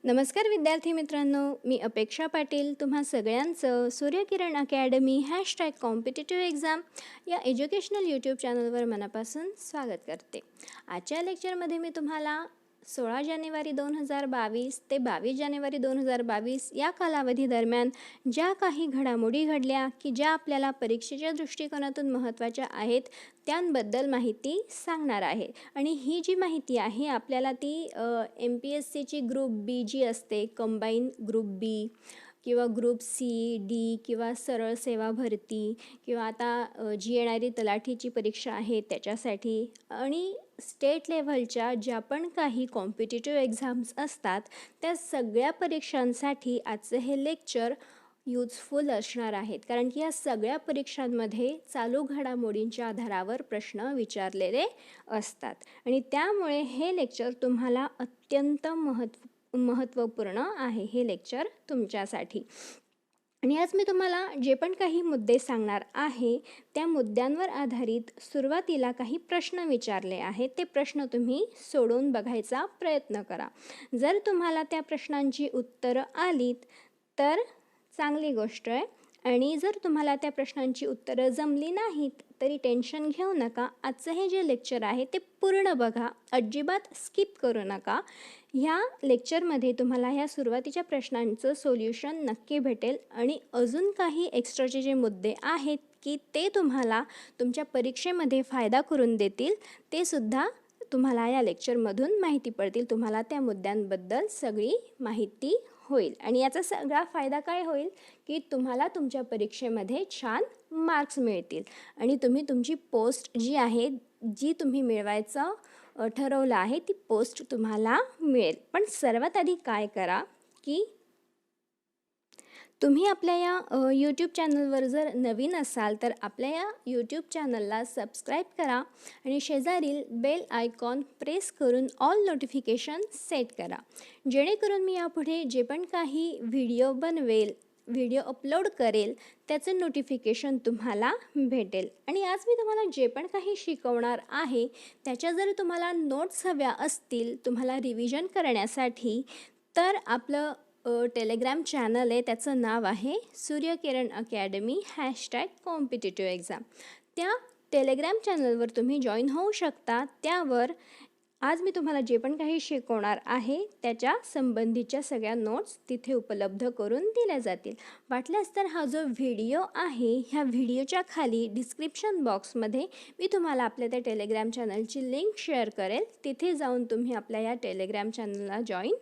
नमस्कार विद्यार्थी मित्रांनो, मी अपेक्षा पाटील तुम्हा सगळ्यांचं सूर्यकिरण अकॅडमी #कॉम्पिटिटिव्ह एक्झाम या एज्युकेशनल यूट्यूब चॅनलवर मनापासून स्वागत करते. आजच्या लेक्चरमध्ये मी तुम्हाला 16 जानेवारी 2022 ते 22 जानेवारी 2022 या कालावधीदरम्यान ज्या काही घडामोडी घडल्या की ज्या आपल्याला परीक्षेच्या दृष्टिकोनातून महत्त्वाच्या आहेत त्यांबद्दल माहिती सांगणार आहे. आणि ही जी माहिती आहे आपल्याला ती MPSCची ग्रुप बी जी असते, कंबाईन ग्रुप बी किंवा ग्रुप सी डी किंवा सरळ सेवा भरती किंवा आता जी येणारी तलाठीची परीक्षा आहे त्याच्यासाठी आणि स्टेट लेव्हलच्या ज्या पण काही कॉम्पिटिटिव्ह एक्झाम्स असतात त्या सगळ्या परीक्षांसाठी आजचं हे लेक्चर यूजफुल असणार आहेत. कारण की या सगळ्या परीक्षांमध्ये चालू घडामोडींच्या आधारावर प्रश्न विचारलेले असतात आणि त्यामुळे हे लेक्चर तुम्हाला अत्यंत महत्त्वपूर्ण आहे. हे लेक्चर तुमच्यासाठी. आणि आज मी तुम्हाला जे पण काही मुद्दे सांगणार आहे त्या मुद्द्यांवर आधारित सुरुवातीला काही प्रश्न विचारले आहेत. ते प्रश्न तुम्ही सोडवून बघायचा प्रयत्न करा. जर तुम्हाला त्या प्रश्नांची उत्तरं आलीत तर चांगली गोष्ट आहे आणि जर तुम्हाला त्या प्रश्नांची उत्तरं जमली नाहीत तरी टेन्शन घेऊ नका. आजचं हे जे लेक्चर आहे ते पूर्ण बघा, अजिबात स्किप करू नका. ह्या लेक्चरमध्ये तुम्हाला ह्या सुरुवातीच्या प्रश्नांचं सोल्युशन नक्की भेटेल आणि अजून काही एक्स्ट्राचे जे मुद्दे आहेत की ते तुम्हाला तुमच्या परीक्षेमध्ये फायदा करून देतील ते सुद्धा तुम्हाला या लेक्चरमधून माहिती पडतील. तुम्हाला त्या मुद्द्यांबद्दल सगळी माहिती होईल आणि याचा सगळा फायदा काय होईल की तुम्हाला तुमच्या परीक्षेमध्ये छान मार्क्स मिळतील आणि तुम्ही तुमची पोस्ट जी आहे जी तुम्ही मिळवायचं ठरवलं आहे ती पोस्ट तुम्हाला मिळेल. पण सर्वात आधी काय करा की तुम्ही आपल्या या यूट्यूब चॅनलवर जर नवीन असाल तर आपल्या या यूट्यूब चॅनलला सबस्क्राईब करा आणि शेजारील बेल आयकॉन प्रेस करून ऑल नोटिफिकेशन सेट करा, जेणेकरून मी यापुढे जे पण काही व्हिडिओ बनवेल, व्हिडिओ अपलोड करेल त्याचं नोटिफिकेशन तुम्हाला भेटेल. आणि आज मी तुम्हाला जे पण काही शिकवणार आहे त्याच्या जर तुम्हाला नोट्स हव्या असतील तुम्हाला रिव्हिजन करण्यासाठी तर आपलं टेलिग्राम चॅनल आहे, त्याचं नाव आहे सूर्यकिरण अकॅडमी #कॉम्पिटिटिव्ह एक्झाम. त्या टेलिग्राम चॅनलवर तुम्ही जॉईन होऊ शकता. त्यावर आज मी तुम्हाला जे पण काही शिकवणार आहे त्याच्या संबंधीच्या सगळ्या नोट्स तिथे उपलब्ध करून दिल्या जातील. वाटल्यास तर हा जो व्हिडिओ आहे ह्या व्हिडिओच्या खाली डिस्क्रिप्शन बॉक्समध्ये मी तुम्हाला आपल्या त्या टेलिग्राम चॅनलची लिंक शेअर करेल. तिथे जाऊन तुम्ही आपल्या या टेलिग्राम चॅनलला जॉईन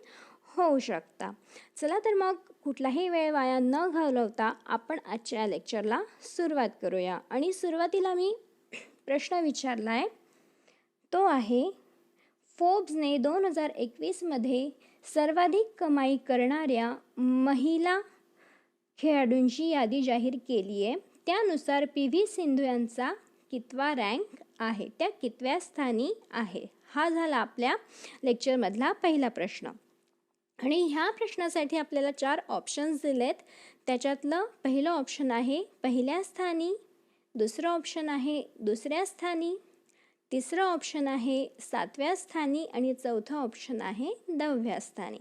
होऊ शकता. चला तर मग कुठलाही वेळ वाया न घालवता आपण आजच्या लेक्चरला सुरुवात करूया. आणि सुरुवातीला मी प्रश्न विचारला आहे तो आहे, फोर्ब्सने 2021मध्ये सर्वाधिक कमाई करणाऱ्या महिला खेळाडूंची यादी जाहीर केली आहे. त्यानुसार PV सिंधू यांचा कितवा रँक आहे, त्या कितव्या स्थानी आहे. हा झाला आपल्या लेक्चरमधला पहिला प्रश्न. आणि ह्या प्रश्नासाठी आपल्याला 4 ऑप्शन्स दिलेत. त्याच्यातलं पहिलं ऑप्शन आहे पहिल्या स्थानी, दुसरं ऑप्शन आहे दुसऱ्या स्थानी, तिसरं ऑप्शन आहे 7व्या स्थानी आणि चौथं ऑप्शन आहे 10व्या स्थानी.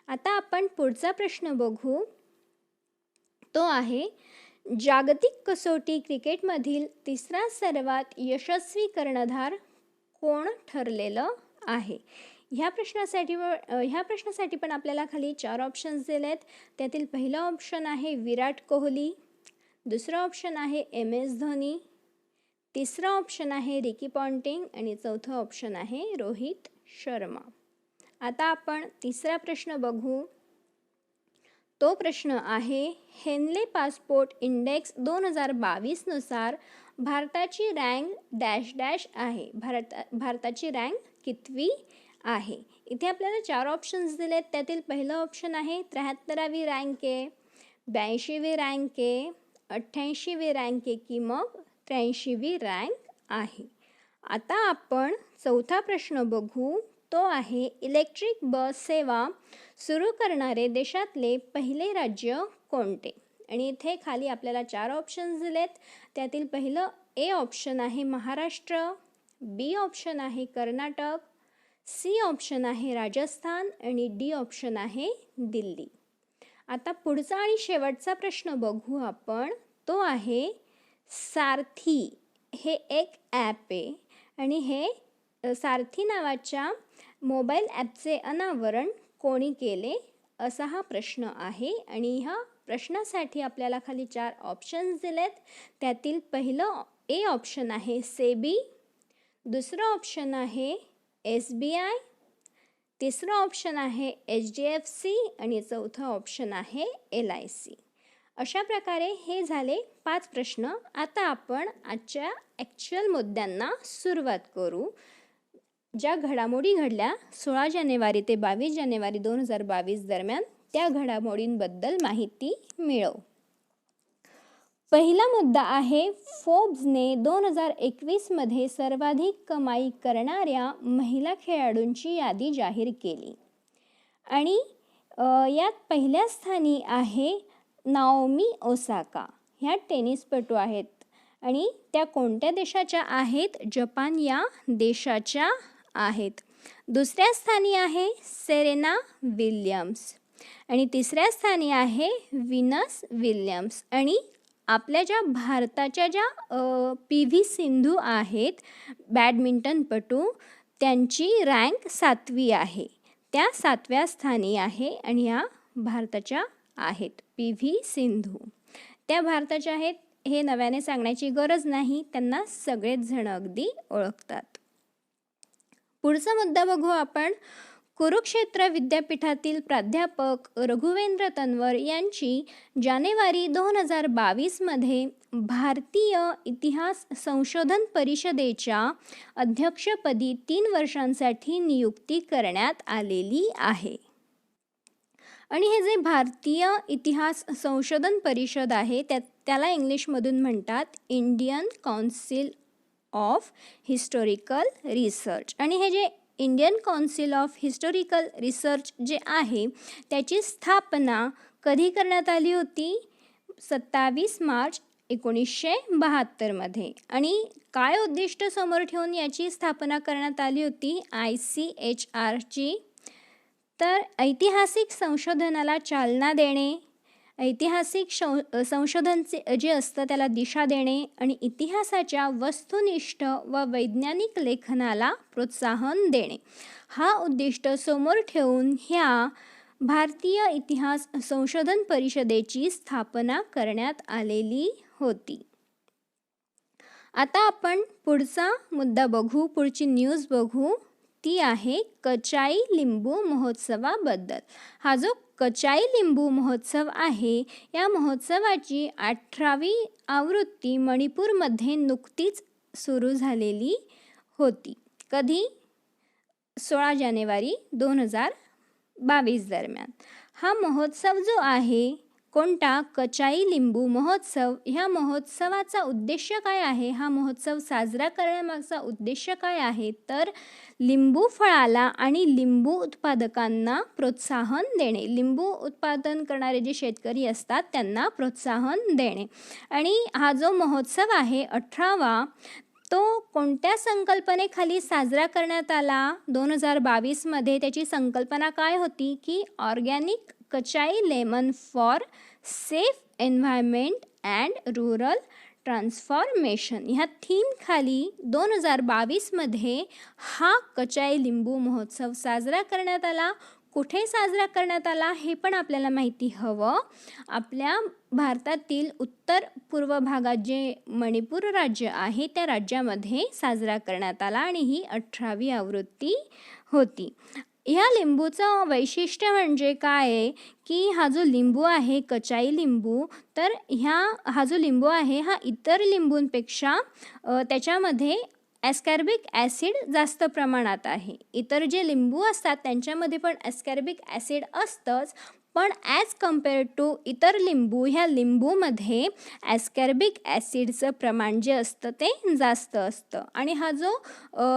आता आपण पुढचा प्रश्न बघू. तो आहे, जागतिक कसोटी क्रिकेटमधील तिसरा सर्वात यशस्वी कर्णधार कोण ठरलेलं आहे. ह्या प्रश्नासाठी पण आपल्याला खाली 4 ऑप्शन्स दिलेत. त्यातील पहिलं ऑप्शन आहे विराट कोहली, दुसरं ऑप्शन आहे MS धोनी, तिसरं ऑप्शन आहे रिकी पॉन्टिंग आणि चौथं ऑप्शन आहे रोहित शर्मा. आता आपण तिसरा प्रश्न बघू. तो प्रश्न आहे, हेनले पासपोर्ट इंडेक्स 2022 नुसार भारताची रँक डॅश डॅश आहे. भारताची रँक कितवी आहे. इथे आपल्याला 4 ऑप्शन्स दिलेत. त्यातील पहिलं ऑप्शन आहे 73वी रँक आहे, 82वी रँक आहे, 88वी रँक आहे की मग 83वी रँक आहे. आता आपण चौथा प्रश्न बघू. तो आहे, इलेक्ट्रिक बस सेवा सुरू करणारे देशातले पहिले राज्य कोणते. आणि इथे खाली आपल्याला 4 ऑप्शन्स दिलेत. त्यातील पहिलं A ऑप्शन आहे महाराष्ट्र, B ऑप्शन आहे कर्नाटक, सी ऑप्शन आहे राजस्थान आणि डी ऑप्शन आहे दिल्ली. आता पुढचा आणि शेवटचा प्रश्न बघू आपण. तो आहे सारथी हे एक ॲप आहे आणि हे सारथी नावाच्या मोबाईल ॲपचे अनावरण कोणी केले असा हा प्रश्न आहे. आणि ह्या प्रश्नासाठी आपल्याला खाली 4 ऑप्शन्स दिलेत. त्यातील पहिलं ए ऑप्शन आहे सेबी, दुसरं ऑप्शन आहे SBI, तिसरं ऑप्शन आहे HDFC आणि चौथं ऑप्शन आहे LIC. अशा प्रकारे हे झाले 5 प्रश्न. आता आपण आजच्या ॲक्च्युअल मुद्द्यांना सुरुवात करू. ज्या घडामोडी घडल्या 16 जानेवारी ते 22 जानेवारी 2022 दरम्यान त्या घडामोडींबद्दल माहिती मिळव. पहिला मुद्दा आहे फोर्ब्सने 2021मध्ये सर्वाधिक कमाई करणाऱ्या महिला खेळाडूंची यादी जाहीर केली आणि यात पहिल्या स्थानी आहे नाओमी ओसाका. ह्या टेनिसपटू आहेत आणि त्या कोणत्या देशाच्या आहेत? जपान या देशाच्या आहेत. दुसऱ्या स्थानी आहे सेरेना विल्यम्स आणि तिसऱ्या स्थानी आहे विनस विल्यम्स. आणि आपल्या ज्या भारताच्या ज्या PV सिंधू आहेत बॅडमिंटनपटू, त्यांची रँक 7वी आहे, त्या 7व्या स्थानी आहे आणि या भारताच्या आहेत PV सिंधू. त्या भारताच्या आहेत हे नव्याने सांगण्याची गरज नाही, त्यांना सगळेच जण अगदी ओळखतात. पुढचा मुद्दा बघू आपण. कुरुक्षेत्र विद्यापीठातील प्राध्यापक रघुवेंद्र तन्वर यांची जानेवारी 2022मध्ये भारतीय इतिहास संशोधन परिषदेच्या अध्यक्षपदी 3 वर्षांसाठी नियुक्ती करण्यात आलेली आहे. आणि हे जे भारतीय इतिहास संशोधन परिषद आहे त्याला इंग्लिशमधून म्हणतात Indian council of historical research. आणि हे जे Indian council of historical research जे आहे त्याची स्थापना कधी करण्यात आली होती? 27 मार्च 1972मध्ये. आणि काय उद्दिष्ट समोर ठेवून याची स्थापना करण्यात आली होती ICHRची? तर ऐतिहासिक संशोधनाला चालना देणे, ऐतिहासिक संशोधन जे असतं त्याला दिशा देणे आणि इतिहासाच्या वस्तुनिष्ठ व वैज्ञानिक लेखनाला प्रोत्साहन देणे हा उद्दिष्ट समोर ठेवून ह्या भारतीय इतिहास संशोधन परिषदेची स्थापना करण्यात आलेली होती. आता आपण पुढचा मुद्दा बघू, पुढची न्यूज बघू. ती आहे कचाई लिंबू महोत्सवाबद्दल. हा जो कचाई लिंबू महोत्सव आहे या महोत्सवाची 18वी आवृत्ती मणिपूरमध्ये नुकतीच सुरू झालेली होती. कधी? 16 जानेवारी 2022 दरम्यान. हा महोत्सव जो आहे कोणता? कचाई लिंबू महोत्सव. ह्या महोत्सवाचा उद्देश काय आहे? हा महोत्सव साजरा करण्यामागचा उद्देश काय आहे? तर लिंबू फळाला आणि लिंबू उत्पादकांना प्रोत्साहन देणे, लिंबू उत्पादन करणारे जे शेतकरी असतात त्यांना प्रोत्साहन देणे. आणि हा जो महोत्सव आहे 18वा तो कोणत्या संकल्पनेखाली साजरा करण्यात आला? 2022मध्ये त्याची संकल्पना काय होती की organic कचाई lemon for safe environment and rural transformation. ह्या थीमखाली 2022मध्ये हा कचाई लिंबू महोत्सव साजरा करण्यात आला. कुठे साजरा करण्यात आला हे पण आपल्याला माहिती हवं. आपल्या भारतातील उत्तर पूर्व भागात जे मणिपूर राज्य आहे त्या राज्यामध्ये साजरा करण्यात आला आणि ही 18वी आवृत्ती होती. ह्या लिंबूचं वैशिष्ट्य म्हणजे काय आहे की हा जो लिंबू आहे कचाई लिंबू, तर हा जो लिंबू आहे हा इतर लिंबूंपेक्षा त्याच्यामध्ये ॲस्कॉर्बिक ॲसिड जास्त प्रमाणात आहे. इतर जे लिंबू असतात त्यांच्यामध्ये पण ॲस्कॉर्बिक ॲसिड असतंच, पण ॲज कम्पेअर टू इतर लिंबू ह्या लिंबूमध्ये ॲस्कॉर्बिक ॲसिडचं प्रमाण जे असतं ते जास्त असतं. आणि हा जो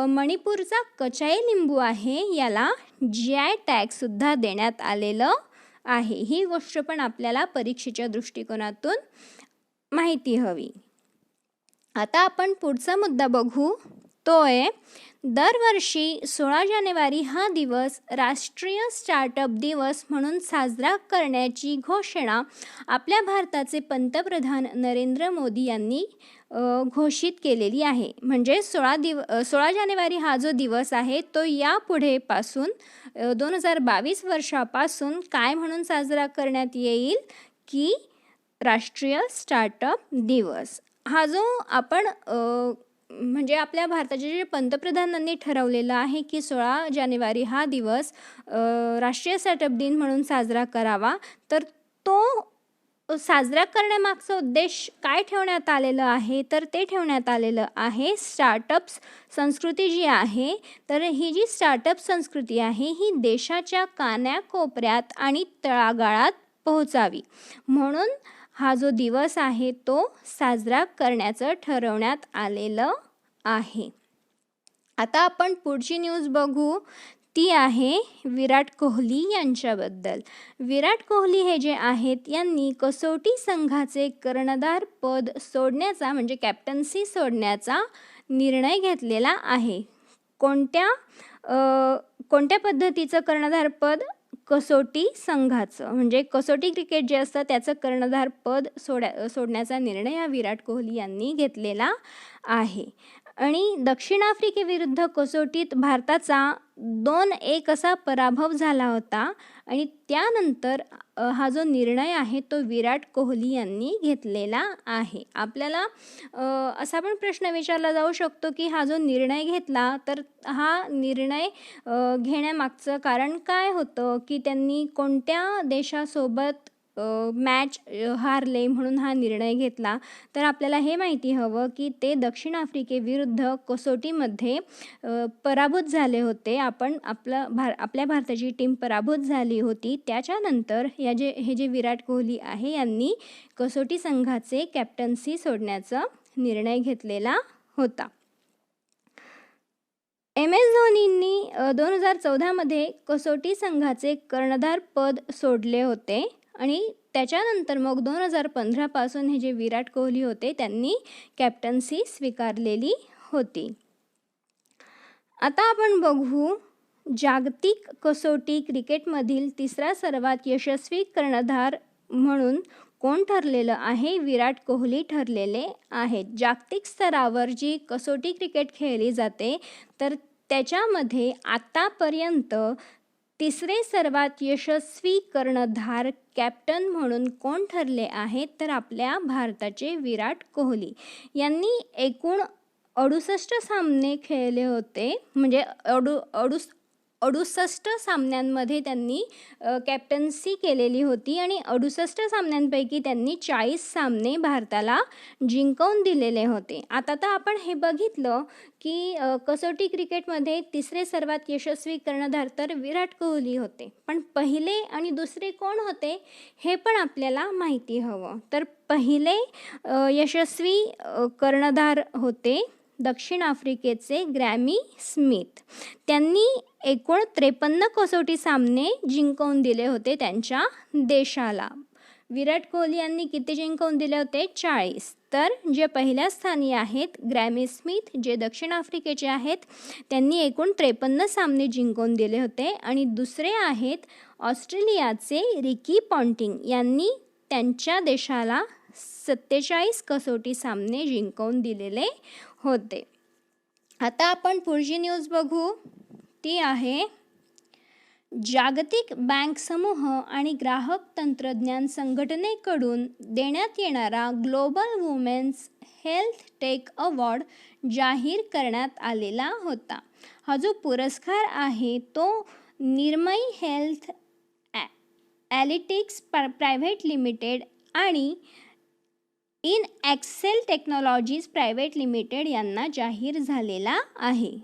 मणिपूरचा कचाई लिंबू आहे याला GI टॅगसुद्धा देण्यात आलेलं आहे. ही गोष्ट पण आपल्याला परीक्षेच्या दृष्टिकोनातून माहिती हवी. आता आपण पुढचा मुद्दा बघू. तो आहे दरवर्षी 16 जानेवारी हा दिवस राष्ट्रीय स्टार्टअप दिवस म्हणून साजरा करण्याची घोषणा आपल्या भारताचे पंतप्रधान नरेंद्र मोदी यांनी घोषित केलेली आहे. म्हणजे 16 जानेवारी हा जो दिवस आहे तो यापुढेपासून 2022 वर्षापासून काय म्हणून साजरा करण्यात येईल की राष्ट्रीय स्टार्टअप दिवस. हा जो आपण म्हणजे आपल्या भारताचे जे पंतप्रधानांनी ठरवलेलं आहे की 16 जानेवारी हा दिवस राष्ट्रीय स्टार्टअप दिन म्हणून साजरा करावा, तर तो साजरा करण्यामागचा उद्देश काय ठेवण्यात आलेलं आहे, तर ते ठेवण्यात आलेलं आहे स्टार्टअप्स संस्कृती जी आहे. तर ही जी स्टार्टअप संस्कृती आहे ही देशाच्या कानाकोपऱ्यात आणि तळागाळात पोहोचावी म्हणून हा जो दिवस आहे तो साजरा करण्याचं ठरवण्यात आलेलं आहे. आता आपण पुढची न्यूज बघू, ती आहे विराट कोहली यांच्याबद्दल. विराट कोहली हे जे आहेत यांनी कसोटी संघाचे कर्णधार पद सोडण्याचा म्हणजे कॅप्टन्सी सोडण्याचा निर्णय घेतलेला आहे. कोणत्या पद्धतीचं कर्णधार पद? कसोटी संघाचं म्हणजे कसोटी क्रिकेट जे असतं त्याचं कर्णधार पद सोडण्याचा निर्णय हा विराट कोहली यांनी घेतलेला आहे. आणि दक्षिण आफ्रिकेविरुद्ध कसोटीत भारताचा 2-1 असा पराभव झाला होता आणि त्यानंतर हा जो निर्णय आहे तो विराट कोहली यांनी घेतलेला आहे. आपल्याला असा पण प्रश्न विचारला जाऊ शकतो की हा जो निर्णय घेतला तर हा निर्णय घेण्यामागचं कारण काय होतं की त्यांनी कोणत्या देशासोबत मॅच हारले म्हणून हा निर्णय घेतला. तर आपल्याला हे माहिती हवं की ते दक्षिण आफ्रिकेविरुद्ध कसोटीमध्ये पराभूत झाले होते. आपल्या भारताची टीम पराभूत झाली होती. त्याच्यानंतर हे जे विराट कोहली आहे यांनी कसोटी संघाचे कॅप्टन्सी सोडण्याचा निर्णय घेतलेला होता. MS धोनींनी 2014 कसोटी संघाचे कर्णधार पद सोडले होते आणि त्याच्यानंतर मग 2015 पासून हे जे विराट कोहली होते त्यांनी कॅप्टन्सी स्वीकारलेली होती. आता आपण बघू जागतिक कसोटी क्रिकेटमधील तिसरा सर्वात यशस्वी कर्णधार म्हणून कोण ठरलेलं आहे? विराट कोहली ठरलेले आहेत. जागतिक स्तरावर जी कसोटी क्रिकेट खेळली जाते तर त्याच्यामध्ये आतापर्यंत तिसरे सर्वात यशस्वी कर्णधार कॅप्टन म्हणून कोण ठरले आहेत? तर आपल्या भारताचे विराट कोहली यांनी एकूण 68 सामने खेळले होते. म्हणजे 68 सामन्यांमध्ये त्यांनी कॅप्टन्सी केलेली होती आणि 68 सामन्यांपैकी त्यांनी 40 सामने भारताला जिंकवून दिलेले होते. आता तर आपण हे बघितलं की कसोटी क्रिकेटमध्ये तिसरे सर्वात यशस्वी कर्णधार तर विराट कोहली होते, पण पहिले आणि दुसरे कोण होते हे पण आपल्याला माहिती हवं. तर पहिले यशस्वी कर्णधार होते दक्षिण आफ्रिकेचे ग्रॅमी स्मिथ. त्यांनी एकूण 53 कसोटी सामने जिंकवून दिले होते त्यांच्या देशाला. विराट कोहली यांनी किती जिंकवून दिले होते? 40. तर जे पहिल्या स्थानी आहेत ग्रॅमी स्मिथ जे दक्षिण आफ्रिकेचे आहेत त्यांनी एकूण 53 सामने जिंकवून दिले होते आणि दुसरे आहेत ऑस्ट्रेलियाचे रिकी पॉन्टिंग यांनी त्यांच्या देशाला 47 कसोटी सामने जिंकवून दिलेले होते. आता आपण पुढची न्यूज बघू, ती आहे जागतिक बँक समूह आणि ग्राहक तंत्रज्ञान संघटनेकडून देण्यात येणारा global women's health tech award जाहीर करण्यात आलेला होता. हा जो पुरस्कार आहे तो Niramai health analytics private limited आणि InnAccel technologies private limited यांना जाहीर झालेला आहे.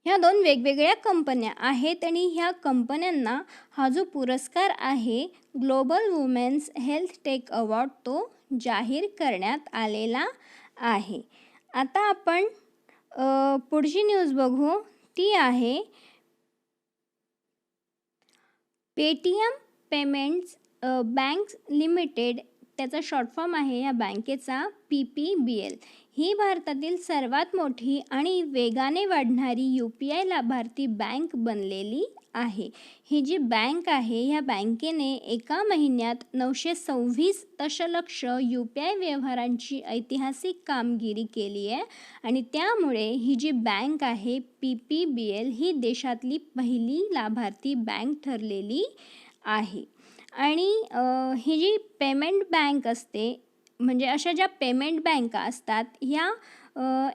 ह्या दोन वेगवेगळ्या कंपन्या आहेत आणि ह्या कंपन्यांना हा जो पुरस्कार आहे global women's health tech award तो जाहीर करण्यात आलेला आहे. आता आपण पुढची न्यूज बघू, ती आहे पेटीएम पेमेंट्स बँक लिमिटेड त्याचा शॉर्ट फॉर्म आहे या बँकेचा PPBL. ही भारतातील सर्वात मोठी आणि वेगाने वाढणारी UPI लाभार्थी बँक बनलेली आहे. ही जी बँक आहे ह्या बँकेने एका महिन्यात 926 दशलक्ष UPI व्यवहारांची ऐतिहासिक कामगिरी केली आहे आणि त्यामुळे ही जी बँक आहे PPBL ही देशातली पहिली लाभार्थी बँक ठरलेली आहे. आणि ही जी पेमेंट बँक असते म्हणजे अशा ज्या पेमेंट बँका असतात ह्या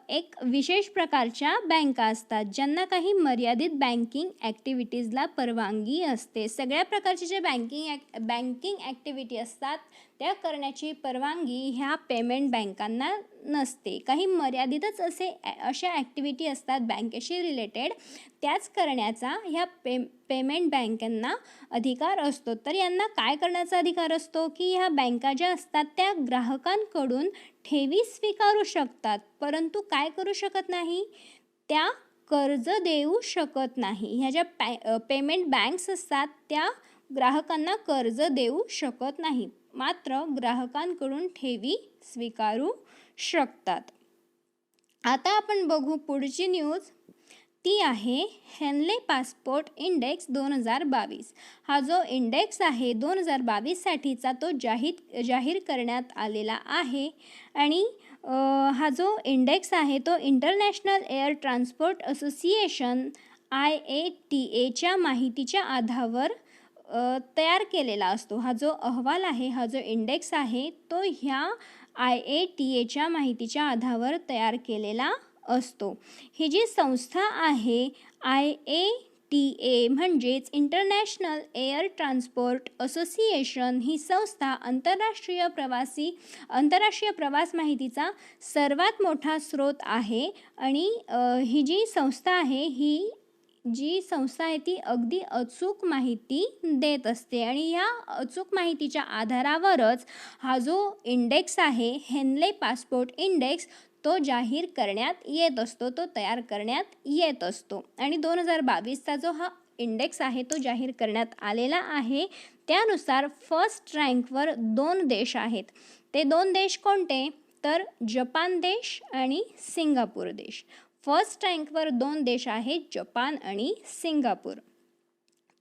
एक विशेष प्रकारच्या बँका असतात ज्यांना काही मर्यादित बँकिंग ॲक्टिव्हिटीजला परवानगी असते. सगळ्या प्रकारचे जे बँकिंग ॲक्टिव्हिटी असतात त्या करण्याची परवानगी ह्या पेमेंट बँकांना नसते. काही मर्यादितच अशा ॲक्टिव्हिटी असतात बँकेशी रिलेटेड त्याच करण्याचा ह्या पेमेंट बँकांना अधिकार असतो. तर यांना काय करण्याचा अधिकार असतो की ह्या बँका ज्या असतात त्या ग्राहकांकडून ठेवी स्वीकारू शकतात परंतु काय करू शकत नाही, त्या कर्ज देऊ शकत नाही. ह्या ज्या पेमेंट बँक्स असतात त्या ग्राहकांना कर्ज देऊ शकत नाही मात्र ग्राहकांकडून ठेवी स्वीकारू शकतात. आता आपण बघू पुढची न्यूज. ती आहे हेनले पासपोर्ट इंडेक्स 2022. हा जो इंडेक्स आहे 2022 साठीचा तो जाहीर करण्यात आलेला आहे. आणि हा जो इंडेक्स आहे तो international air transport association IATA माहितीच्या आधारावर तयार केलेला असतो. हा जो अहवाल आहे हा जो इंडेक्स आहे तो ह्या IATA माहितीच्या आधारावर तयार केलेला असतो. ही जी संस्था आहे IATA म्हणजेच इंटरनॅशनल एअर ट्रान्सपोर्ट असोसिएशन ही संस्था आंतरराष्ट्रीय प्रवास माहितीचा सर्वात मोठा स्रोत आहे. आणि ही जी संस्था आहे ती अगदी अचूक माहिती देत असते आणि या अचूक माहितीच्या आधारावरच हा जो इंडेक्स आहे हेनले पासपोर्ट इंडेक्स तो जाहीर करण्यात येत असतो, तो तयार करण्यात येत असतो. आणि 2022चा जो हा इंडेक्स आहे तो जाहीर करण्यात आलेला आहे. त्यानुसार फर्स्ट रँकवर 2 देश आहेत. ते 2 देश कोणते तर जपान देश आणि सिंगापूर देश. फर्स्ट रँकवर 2 देश आहेत जपान आणि सिंगापूर.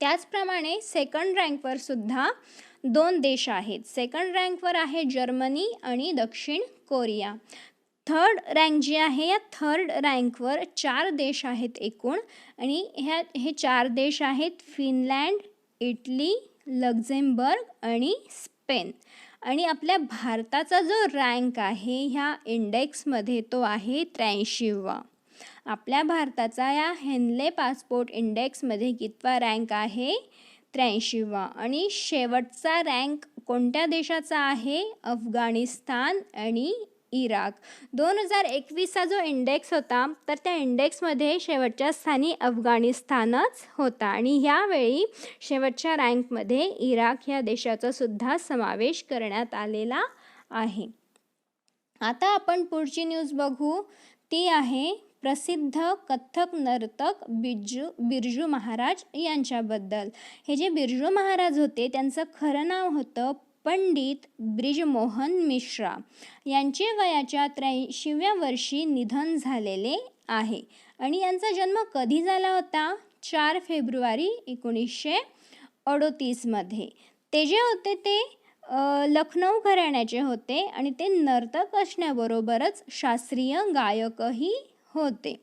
त्याचप्रमाणे सेकंड रँकवर सुद्धा 2 देश आहेत. सेकंड रँकवर आहे जर्मनी आणि दक्षिण कोरिया. थर्ड रँक जी आहे या थर्ड रँकवर 4 देश आहेत एकूण आणि हे 4 देश आहेत फिनलँड, इटली, लक्झेंबर्ग आणि स्पेन. आणि आपल्या भारताचा जो रँक आहे ह्या इंडेक्समध्ये तो आहे 83वा. आपल्या भारताचा या हेनले पासपोर्ट इंडेक्समध्ये कितवा रँक आहे 83वा. आणि शेवटचा रँक कोणत्या देशाचा आहे अफगाणिस्तान आणि इराक. 2021चा जो इंडेक्स होता तर त्या इंडेक्समध्ये शेवटच्या स्थानी अफगाणिस्तानच होता आणि ह्यावेळी शेवटच्या रँकमध्ये इराक या देशाचा सुद्धा समावेश करण्यात आलेला आहे. आता आपण पुढची न्यूज बघू. ती आहे प्रसिद्ध कथ्थक नर्तक बिरजू महाराज यांच्याबद्दल. हे जे बिरजू महाराज होते त्यांचं खरं नाव होतं पंडित ब्रिजमोहन मिश्रा. यांचे वयाच्या 83व्या वर्षी निधन झालेले आहे. आणि यांचा जन्म कधी झाला होता 4 फेब्रुवारी 1938मध्ये. ते जे होते ते लखनौ घराण्याचे होते आणि ते नर्तक असण्याबरोबरच शास्त्रीय गायकही होते.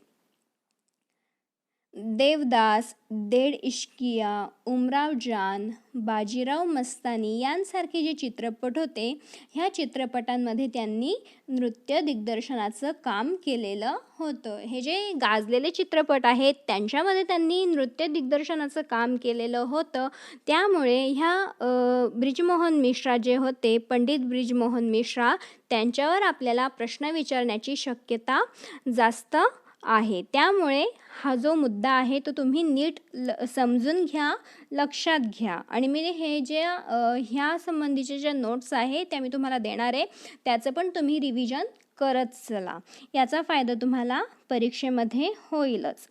देवदास, देड इश्किया, उमराव जान, बाजीराव मस्तानी यांसारखे जे चित्रपट होते ह्या चित्रपटांमध्ये त्यांनी नृत्य दिग्दर्शनाचं काम केलेलं होतं. हे जे गाजलेले चित्रपट आहेत त्यांच्यामध्ये त्यांनी नृत्य दिग्दर्शनाचं काम केलेलं होतं. त्यामुळे ह्या ब्रिजमोहन मिश्रा जे होते पंडित ब्रिजमोहन मिश्रा त्यांच्यावर आपल्याला प्रश्न विचारण्याची शक्यता जास्त आहे. त्यामुळे हा जो मुद्दा आहे तो तुम्ही नीट समजून घ्या, लक्षात घ्या. आणि मी हे जे ह्या संबंधीचे ज्या नोट्स आहे त्या मी तुम्हाला देणार आहे त्याचं पण तुम्ही रिव्हिजन करत चला. याचा फायदा तुम्हाला परीक्षेमध्ये होईलच.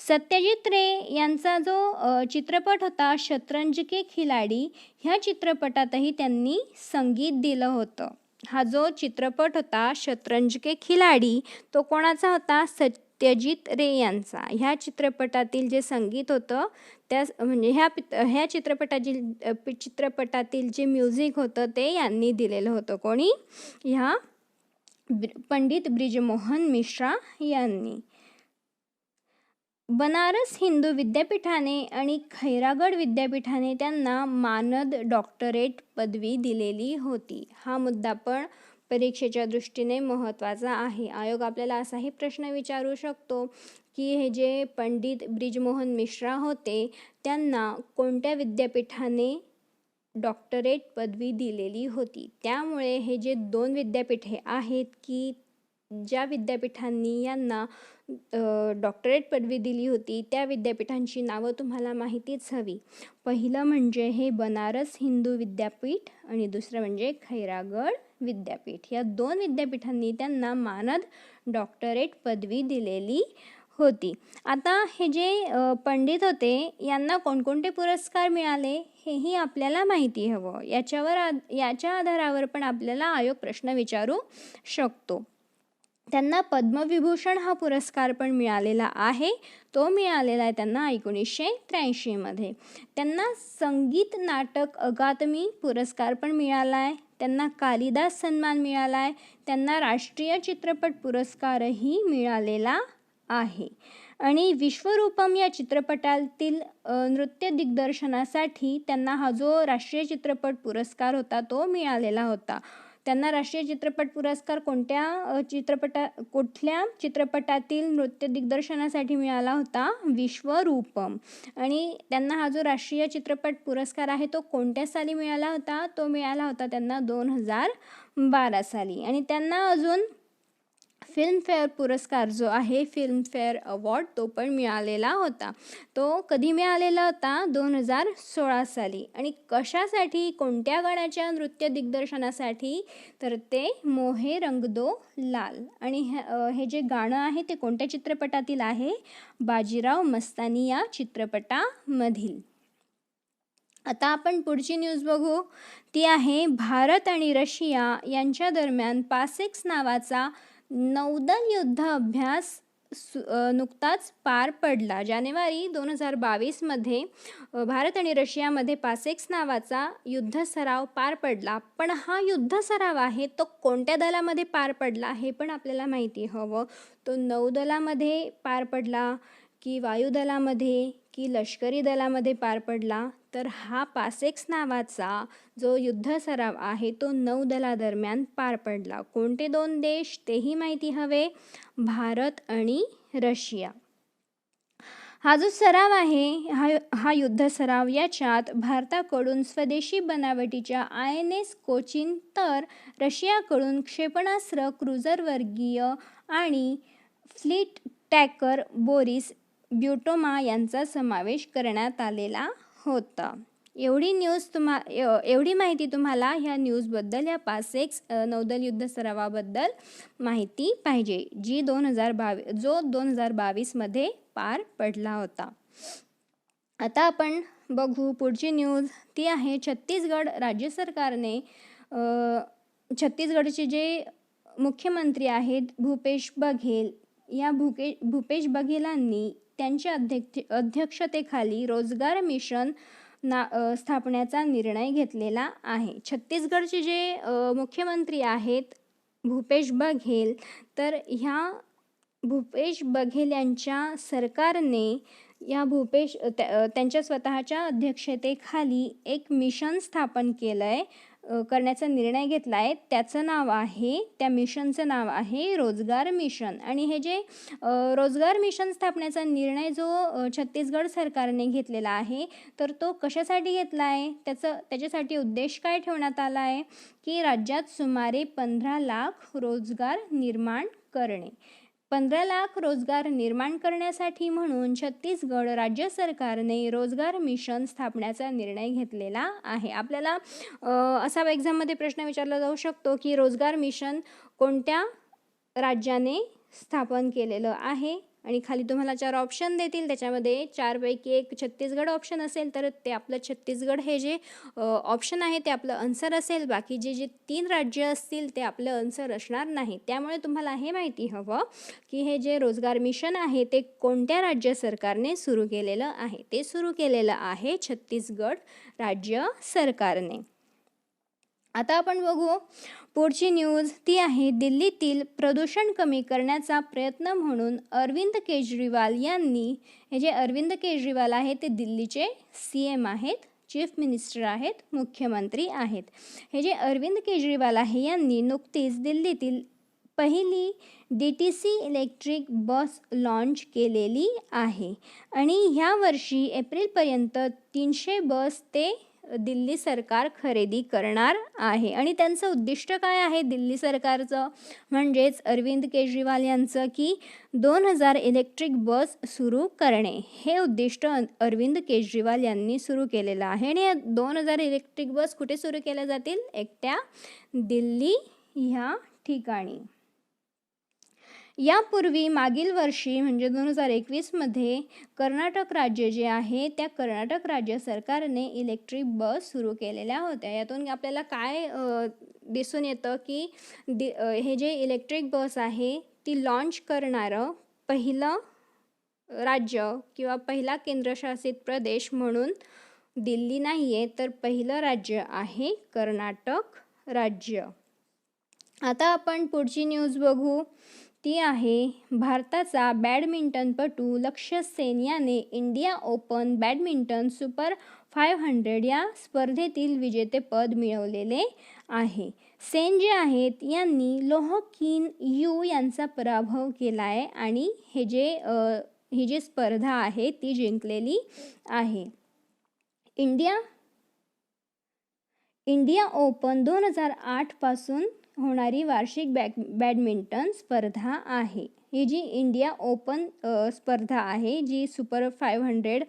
सत्यजित रे यांचा जो चित्रपट होता शतरंज के खिलाडी, ह्या चित्रपटातही त्यांनी संगीत दिलं होतं. हा जो चित्रपट होता शतरंज के खिलाडी, तो कोणाचा होता? सत्यजित रे यांचा. ह्या चित्रपटातील जे संगीत होतं त्या म्हणजे ह्या चित्रपटातील जे म्युझिक होतं ते यांनी दिलेलं होतं. कोणी? ह्या पंडित ब्रिजमोहन मिश्रा यांनी. बनारस हिंदू विद्यापीठाने आणि खैरागड विद्यापीठाने त्यांना मानद डॉक्टरेट पदवी दिलेली होती. हा मुद्दा पण परीक्षेच्या दृष्टीने महत्त्वाचा आहे. आयोग आपल्याला असाही प्रश्न विचारू शकतो की हे जे पंडित ब्रिजमोहन मिश्रा होते त्यांना कोणत्या विद्यापीठाने डॉक्टरेट पदवी दिलेली होती. त्यामुळे हे जे 2 विद्यापीठे आहेत की ज्या विद्यापीठांनी यांना डॉक्टरेट पदवी दिली होती त्या विद्यापीठांची नावं तुम्हाला माहितीच हवी. पहिलं म्हणजे हे बनारस हिंदू विद्यापीठ आणि दुसरं म्हणजे खैरागड विद्यापीठ. या 2 विद्यापीठांनी त्यांना मानद डॉक्टरेट पदवी दिलेली होती. आता हे जे पंडित होते यांना कोणकोणते पुरस्कार मिळाले हेही आपल्याला माहिती हवं. याच्या आधारावर पण आपल्याला आयोग प्रश्न विचारू शकतो. त्यांना पद्मविभूषण हा पुरस्कार पण मिळालेला आहे. तो मिळालेला आहे त्यांना 1983 मध्ये. त्यांना संगीत नाटक अकादमी पुरस्कार पण मिळाला आहे. त्यांना कालिदास सन्मान मिळाला आहे. त्यांना राष्ट्रीय चित्रपट पुरस्कारही मिळालेला आहे. आणि विश्वरूपम या चित्रपटातील नृत्य दिग्दर्शनासाठी त्यांना हा जो राष्ट्रीय चित्रपट पुरस्कार होता तो मिळालेला होता. त्यांना राष्ट्रीय चित्रपट पुरस्कार कुठल्या चित्रपटातील नृत्य दिग्दर्शनासाठी मिळाला होता? विश्वरूपम. आणि त्यांना हा जो राष्ट्रीय चित्रपट पुरस्कार आहे तो कोणत्या साली मिळाला होता? तो मिळाला होता त्यांना 2012 साली. आणि त्यांना अजून फिल्मफेअर पुरस्कार जो आहे फिल्मफेअर अवॉर्ड तो पण मिळालेला होता. तो कधी मिळालेला होता? 2016 साली. आणि कशासाठी? कोणत्या गाण्याच्या नृत्य दिग्दर्शनासाठी? तर ते मोहे रंग दो लाल. आणि हे जे गाणं आहे ते कोणत्या चित्रपटातील आहे? बाजीराव मस्तानी या चित्रपटामधील. आता आपण पुढची न्यूज बघू. ती आहे भारत आणि रशिया यांच्या दरम्यान पासेक्स नावाचा नौदल युद्ध अभ्यास नुकताच पार पडला. जानेवारी 2022 मध्ये भारत आणि रशियामध्ये पासेक्स नावाचा युद्ध सराव पार पडला. पण हा युद्ध सराव आहे तो कोणत्या दलामध्ये पार पडला हे पण आपल्याला माहिती हवं. तो नौदलामध्ये पार पडला की वायुदलामध्ये की लष्करी दलामध्ये पार पडला? तर हा पासेक्स नावाचा जो युद्ध सराव आहे तो नौदलादरम्यान पार पडला. कोणते 2 देश तेही माहिती हवे? भारत आणि रशिया. हा जो सराव आहे हा युद्ध सराव याच्यात भारताकडून स्वदेशी बनावटीच्या INS कोचिन तर रशियाकडून क्षेपणास्त्र क्रुझर वर्गीय आणि फ्लीट टँकर बोरिस ब्युटोमा यांचा समावेश करण्यात आलेला होता. एवढी माहिती तुम्हाला ह्या न्यूजबद्दल या पासेक्स नौदल युद्ध सरावाबद्दल माहिती पाहिजे जी 2022 मध्ये पार पडला होता. आता आपण बघू पुढची न्यूज. ती आहे छत्तीसगड राज्य सरकारने छत्तीसगडचे जे मुख्यमंत्री आहेत भूपेश बघेल या भूपेश बघेलांनी त्यांच्या अध्यक्षतेखाली रोजगार मिशन स्थापण्याचा निर्णय घेतलेला आहे. छत्तीसगडचे जे मुख्यमंत्री आहेत भूपेश बघेल तर ह्या भूपेश बघेल यांच्या सरकारने त्यांच्या स्वतःच्या अध्यक्षतेखाली एक मिशन स्थापन करण्याचा निर्णय घेतला आहे. त्या मिशनचं नाव आहे रोजगार मिशन. आणि हे जे रोजगार मिशन स्थापण्याचा निर्णय जो छत्तीसगड सरकारने घेतलेला आहे तर तो कशासाठी घेतला आहे? त्याच्यासाठी उद्देश काय ठेवण्यात आला आहे की राज्यात सुमारे 15 लाख रोजगार निर्माण करणे. 15 लाख रोजगार निर्माण करण्यासाठी म्हणून छत्तीसगड राज्य सरकारने रोजगार मिशन स्थापण्याचा निर्णय घेतलेला आहे. आपल्याला असा एक्झाममध्ये प्रश्न विचारला जाऊ शकतो की रोजगार मिशन कोणत्या राज्याने स्थापन केलेलं आहे. आणि खाली तुम्हाला 4 ऑप्शन देतील, त्याच्यामध्ये 4 पैकी एक छत्तीसगड ऑप्शन असेल तर ते आपलं छत्तीसगड हे जे ऑप्शन आहे ते आपलं आन्सर असेल. बाकी जे 3 राज्य असतील ते आपलं आन्सर असणार नाही. त्यामुळे तुम्हाला हे माहिती हवं की हे जे रोजगार मिशन आहे ते कोणत्या राज्य सरकारने सुरू केलेलं आहे. ते सुरू केलेलं आहे छत्तीसगड राज्य सरकारने. आता आपण बघू पुढची न्यूज. ती आहे दिल्लीतील प्रदूषण कमी करण्याचा प्रयत्न म्हणून अरविंद केजरीवाल यांनी, हे जे अरविंद केजरीवाल आहेत ते दिल्लीचे CM आहेत, चीफ मिनिस्टर आहेत, मुख्यमंत्री आहेत. हे जे अरविंद केजरीवाल आहे यांनी नुकतीच दिल्लीतील पहिली DTC इलेक्ट्रिक बस लॉन्च केलेली आहे. आणि ह्या वर्षी एप्रिलपर्यंत 300 बस ते दिल्ली सरकार खरेदी करणार आहे. आणि त्यांचं उद्दिष्ट काय आहे दिल्ली सरकारचं, म्हणजेच अरविंद केजरीवाल यांचं, की 2000 इलेक्ट्रिक बस सुरू करणे. हे उद्दिष्ट अरविंद केजरीवाल यांनी सुरू केलेलं आहे. आणि 2000 इलेक्ट्रिक बस कुठे सुरू केल्या जातील? एकट्या दिल्ली ह्या ठिकाणी. यापूर्वी मागील वर्षी म्हणजे 2021मध्ये कर्नाटक राज्य जे आहे त्या कर्नाटक राज्य सरकारने इलेक्ट्रिक बस सुरू केलेल्या होत्या. यातून आपल्याला काय दिसून येतं की हे जे इलेक्ट्रिक बस आहे ती लॉन्च करणारं पहिलं राज्य किंवा पहिला केंद्रशासित प्रदेश म्हणून दिल्ली नाही आहे, तर पहिलं राज्य आहे कर्नाटक राज्य. आता आपण पुढची न्यूज बघू. ती आहे भारताचा बॅडमिंटनपटू लक्ष्य सेन याने इंडिया ओपन बॅडमिंटन सुपर 500 या स्पर्धेतील विजेतेपद मिळवलेले आहे. सेन जे आहेत यांनी लोह किन यू यांचा पराभव केला आहे आणि ही जी स्पर्धा आहे ती जिंकलेली आहे. इंडिया ओपन 2008 पासून होणारी वार्षिक बॅडमिंटन स्पर्धा आहे. ही जी इंडिया ओपन स्पर्धा आहे जी सुपर 500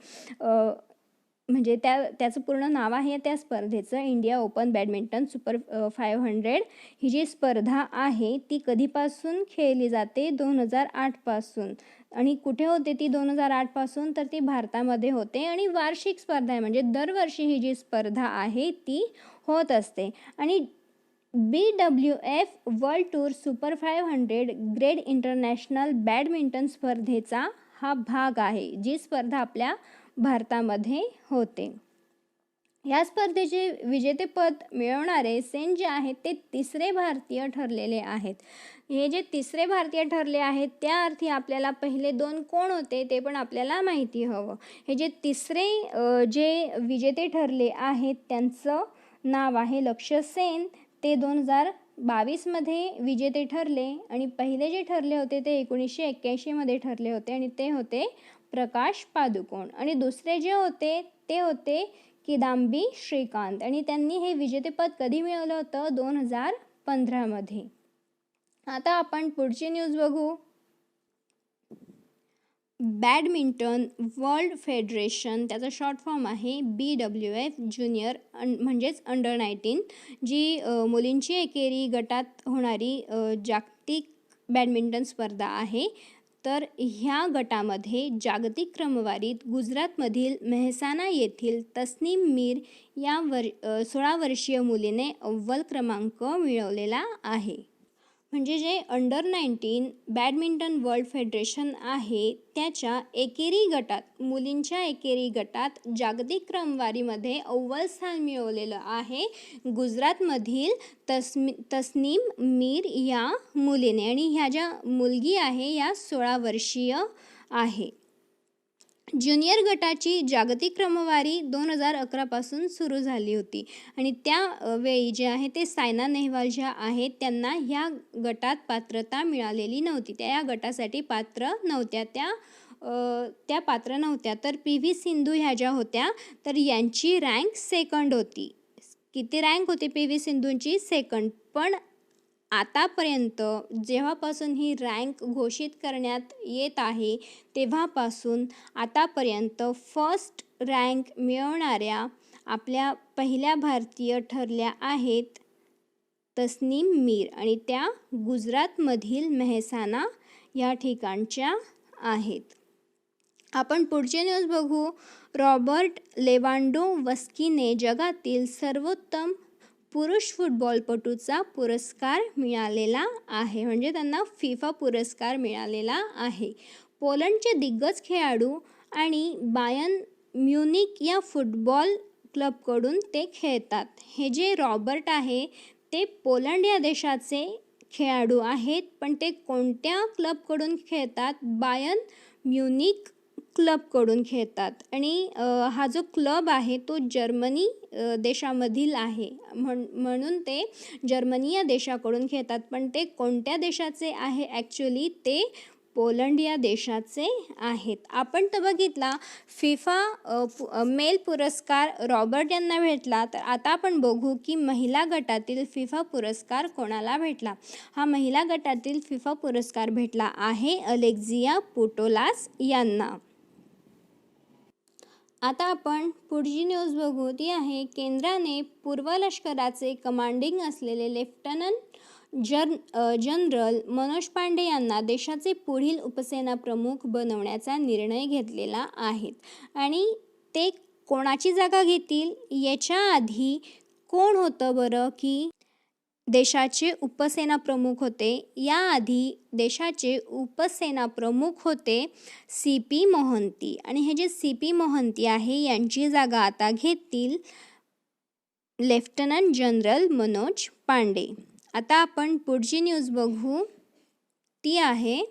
म्हणजे त्याचं पूर्ण नाव आहे त्या स्पर्धेचं इंडिया ओपन बॅडमिंटन सुपर 500. ही जी स्पर्धा आहे ती कधीपासून खेळली जाते? 2008 पासून. आणि कुठे होते ती 2008 पासून? तर ती भारतामध्ये होते. आणि वार्षिक स्पर्धा आहे म्हणजे दरवर्षी ही जी स्पर्धा आहे ती होत असते. आणि BWF world tour super 500 grade international badminton स्पर्धेचा हा भाग आहे, जी स्पर्धा आपल्या भारतामध्ये होते. या स्पर्धेचे विजेतेपद मिळवणारे सेन जे आहेत ते तिसरे भारतीय ठरलेले आहेत. हे जे तिसरे भारतीय ठरले आहेत त्या अर्थी आपल्याला पहिले 2 कोण होते ते पण आपल्याला माहिती हवं. हे जे तिसरे जे विजेते ठरले आहेत त्यांचं नाव आहे लक्ष्य सेन. ते 2022मध्ये विजेते ठरले आणि पहिले जे ठरले होते ते 1981मध्ये ठरले होते आणि ते होते प्रकाश पादुकोण. आणि दुसरे जे होते ते होते किदांबी श्रीकांत आणि त्यांनी हे विजेतेपद कधी मिळवलं होतं? 2015मध्ये. आता आपण पुढची न्यूज बघू. बॅडमिंटन वर्ल्ड फेडरेशन, त्याचा शॉर्ट फॉर्म आहे BWF ज्युनियर म्हणजेच अंडर 19, जी मुलींची एकेरी गटात होणारी जागतिक बॅडमिंटन स्पर्धा आहे. तर ह्या गटामध्ये जागतिक क्रमवारीत गुजरातमधील मेहसाणा येथील तस्नीम मीर या 16 वर्षीय मुलीने अव्वल क्रमांक मिळवलेला आहे. म्हणजे जे अंडर 19 बॅडमिंटन वर्ल्ड फेडरेशन आहे त्याच्या एकेरी गटात, मुलींच्या एकेरी गटात जागतिक क्रमवारीमध्ये अव्वल स्थान मिळवलेलं आहे गुजरातमधील तस्नीम मीर या मुलीने. आणि ह्या ज्या मुलगी आहे या 16 वर्षीय आहे. ज्युनियर गटाची जागतिक क्रमवारी 2011 पासून सुरू झाली होती आणि त्यावेळी जे आहे ते सायना नेहवाल ज्या आहेत त्यांना ह्या गटात पात्रता मिळालेली नव्हती. त्या या गटासाठी पात्र नव्हत्या, त्या पात्र नव्हत्या. तर PV सिंधू ह्या ज्या होत्या तर यांची रँक सेकंड होती. किती रँक होती PV सिंधूंची? सेकंड. पण आतापर्यंत जेव्हापासून ही रँक घोषित करण्यात येत आहे तेव्हापासून आतापर्यंत फर्स्ट रँक मिळवणाऱ्या आपल्या पहिल्या भारतीय ठरल्या आहेत तस्नीम मीर आणि त्या गुजरातमधील मेहसाणा या ठिकाणच्या आहेत. आपण पुढची न्यूज बघू. रॉबर्ट लेवांडोव्स्कीने जगातील सर्वोत्तम पुरुष फुटबॉलपटूचा पुरस्कार मिळालेला आहे, म्हणजे त्यांना फिफा पुरस्कार मिळालेला आहे. पोलंडचे दिग्गज खेळाडू आणि बायर्न म्युनिक या फुटबॉल क्लबकडून ते खेळतात. हे जे रॉबर्ट आहे ते पोलंड या देशाचे खेळाडू आहेत, पण ते कोणत्या क्लबकडून खेळतात? बायर्न म्युनिक क्लबकडून खेळतात. आणि हा जो क्लब आहे तो जर्मनी देशामधील आहे, म्हणून ते जर्मनी या देशाकडून खेळतात. पण ते कोणत्या देशाचे आहे? ॲक्च्युली ते पोलंड या देशाचे आहेत. आपण तर बघितला फिफा मेल पुरस्कार रॉबर्ट यांना भेटला. तर आता आपण बघू की महिला गटातील फिफा पुरस्कार कोणाला भेटला. हा महिला गटातील फिफा पुरस्कार भेटला आहे अलेक्झिया पुटोलास यांना. आता आपण पुढची न्यूज बघू. ती आहे केंद्राने पूर्व लष्कराचे कमांडिंग असलेले लेफ्टनंट जनरल मनोज पांडे यांना देशाचे पुढील उपसेना प्रमुख बनवण्याचा निर्णय घेतलेला आहे. आणि ते कोणाची जागा घेतील? याच्या आधी कोण होतं बरं की देशाचे उपसेना प्रमुख होते? याआधी देशाचे उपसेना प्रमुख होते CP मोहंती. आणि हे जे CP मोहंती आहे यांची जागा आता घेतील लेफ्टनंट जनरल मनोज पांडे. आता आपण पुढची न्यूज बघू. ती आहे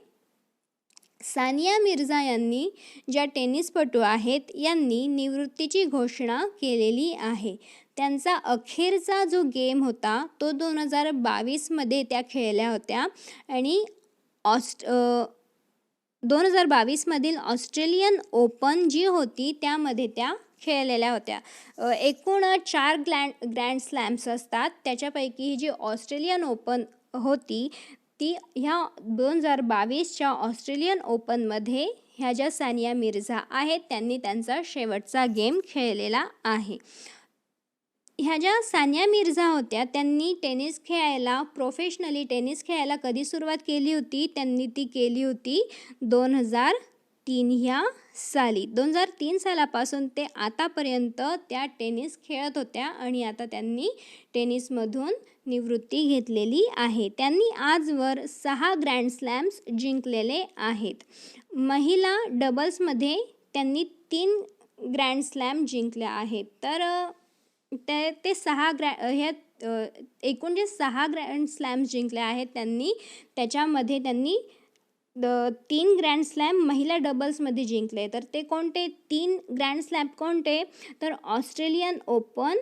सानिया मिर्झा यांनी, ज्या टेनिसपटू आहेत, यांनी निवृत्तीची घोषणा केलेली आहे. त्यांचा अखेरचा जो गेम होता तो 2022मध्ये त्या खेळल्या होत्या आणि 2022मधील ऑस्ट्रेलियन ओपन जी होती त्यामध्ये त्या खेळलेल्या होत्या. एकूण 4 ग्रँड स्लॅम्स असतात, त्याच्यापैकी ही जी ऑस्ट्रेलियन ओपन होती ती ह्या 2022च्या ऑस्ट्रेलियन ओपनमध्ये ह्या ज्या सानिया मिर्झा आहेत त्यांनी त्यांचा शेवटचा गेम खेळलेला आहे. ह्या ज्या सानिया मिर्झा होत्या त्यांनी प्रोफेशनली टेनिस खेळायला कधी सुरुवात केली होती? त्यांनी ती केली होती 2003 ह्या साली. 2003 सालापासून ते आतापर्यंत त्या टेनिस खेळत होत्या आणि आता त्यांनी टेनिसमधून निवृत्ती घेतलेली आहे. त्यांनी आजवर 6 ग्रँड स्लॅम्स जिंकलेले आहेत. महिला डबल्समध्ये त्यांनी 3 ग्रँड स्लॅम जिंकल्या आहेत. तर ते 6 एकूण जे 6 ग्रँड स्लॅम्स जिंकले आहेत त्यांनी, त्याच्यामध्ये त्यांनी 3 ग्रँड स्लॅम महिला डबल्समध्ये जिंकले. तर ते कोणते 3 ग्रँड स्लॅम कोणते? तर ऑस्ट्रेलियन ओपन